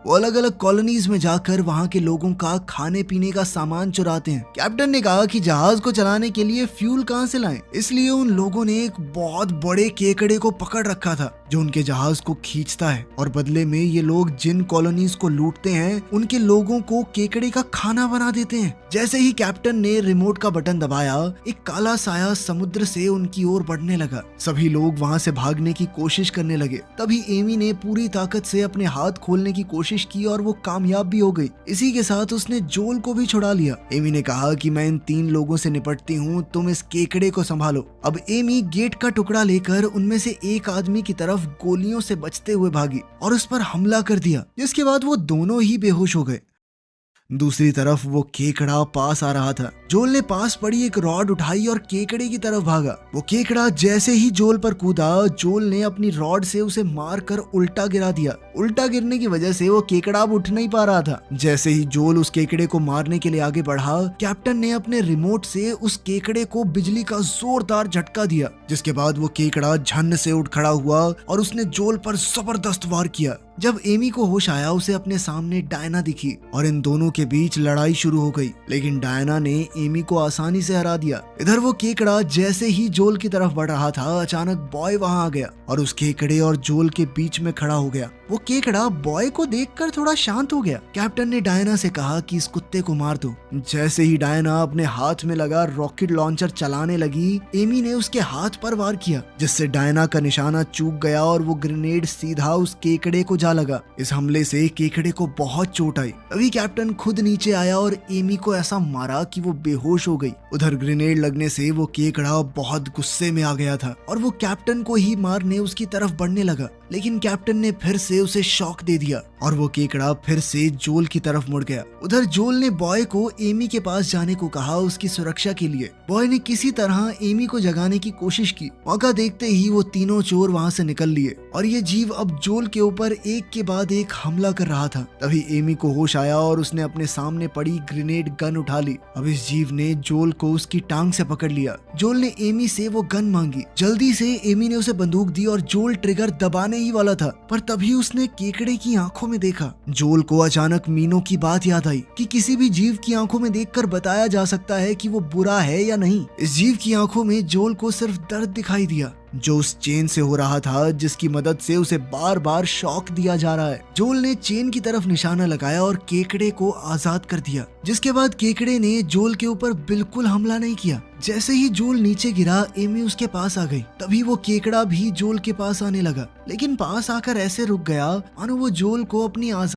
वो अलग अलग कॉलोनीज में जाकर वहाँ के लोगों का खाने पीने का सामान चुराते हैं। कैप्टन ने कहा कि जहाज को चलाने के लिए फ्यूल कहाँ से लाएं, इसलिए उन लोगों ने एक बहुत बड़े केकड़े को पकड़ रखा था जो उनके जहाज को खींचता है, और बदले में ये लोग जिन कॉलोनीज को लूटते हैं उनके लोगों को केकड़े का खाना बना देते हैं। जैसे ही कैप्टन ने रिमोट का बटन दबाया, एक काला साया समुद्र से उनकी ओर बढ़ने लगा। सभी लोग वहाँ से भागने की कोशिश करने लगे। तभी एमी ने पूरी ताकत से अपने हाथ खोलने की कोशिश की और वो कामयाब भी हो गई। इसी के साथ उसने जोल को भी छुड़ा लिया। एमी ने कहा कि मैं इन 3 लोगों से निपटती हूँ, तुम इस केकड़े को संभालो। अब एमी गेट का टुकड़ा लेकर उनमें से एक आदमी की तरफ गोलियों से बचते हुए भागी और उस पर हमला कर दिया, जिसके बाद वो दोनों ही बेहोश हो गए। दूसरी तरफ वो केकड़ा पास आ रहा था। जोल ने पास पड़ी एक रॉड उठाई और केकड़े की तरफ भागा। वो केकड़ा जैसे ही जोल पर कूदा, जोल ने अपनी रॉड से उसे मारकर उल्टा गिरा दिया। उल्टा गिरने की वजह से वो केकड़ा अब उठ नहीं पा रहा था। जैसे ही जोल उस केकड़े को मारने के लिए आगे बढ़ा, कैप्टन ने अपने रिमोट से उस केकड़े को बिजली का जोरदार झटका दिया, जिसके बाद वो केकड़ा झन्न से उठ खड़ा हुआ और उसने जोल पर जबरदस्त वार किया। जब एमी को होश आया, उसे अपने सामने डायना दिखी और इन दोनों के बीच लड़ाई शुरू हो गई, लेकिन डायना ने एमी को आसानी से हरा दिया। इधर वो केकड़ा जैसे ही जोल की तरफ बढ़ रहा था, अचानक बॉय वहां आ गया और उस केकड़े और जोल के बीच में खड़ा हो गया। वो केकड़ा बॉय को देखकर थोड़ा शांत हो गया। कैप्टन ने डायना से कहा कि इस कुत्ते को मार दो। जैसे ही डायना अपने हाथ में लगा रॉकेट लॉन्चर चलाने लगी, एमी ने उसके हाथ पर वार किया, जिससे डायना का निशाना चूक गया और वो ग्रेनेड सीधा उस केकड़े को जा लगा। इस हमले से केकड़े को बहुत चोट आई। तभी कैप्टन खुद नीचे आया और एमी को ऐसा मारा कि वो बेहोश हो गई। उधर ग्रेनेड लगने से वो केकड़ा बहुत गुस्से में आ गया था और वो कैप्टन को ही मारने उसकी तरफ बढ़ने लगा, लेकिन कैप्टन ने फिर से उसे शॉक दे दिया और वो केकड़ा फिर से जोल की तरफ मुड़ गया। उधर जोल ने बॉय को एमी के पास जाने को कहा उसकी सुरक्षा के लिए। बॉय ने किसी तरह एमी को जगाने की कोशिश की। मौका देखते ही वो तीनों चोर वहां से निकल लिए और ये जीव अब जोल के ऊपर एक के बाद एक हमला कर रहा था। तभी एमी को होश आया और उसने अपने सामने पड़ी ग्रेनेड गन उठा ली। अब इस जीव ने जोल को उसकी टांग से पकड़ लिया। जोल ने एमी से वो गन मांगी। जल्दी से एमी ने उसे बंदूक दी और जोल ट्रिगर दबाने ही वाला था, पर तभी उसने केकड़े की आंखों में देखा। जोल को अचानक मीनो की बात याद आई कि किसी भी जीव की आंखों में देखकर बताया जा सकता है कि वो बुरा है या नहीं। इस जीव की आंखों में जोल को सिर्फ दर्द दिखाई दिया जो उस चेन से हो रहा था, जिसकी मदद से उसे बार बार शॉक दिया जा रहा है। जोल ने चेन की तरफ निशाना लगाया और केकड़े को आजाद कर दिया, जिसके बाद केकड़े ने जोल के ऊपर बिल्कुल हमला नहीं किया। जैसे ही जोल नीचे गिरा, एमी उसके पास आ गई। तभी वो केकड़ा भी जोल के पास आने लगा, लेकिन पास आकर ऐसे रुक गया मानो वो जोल को अपनी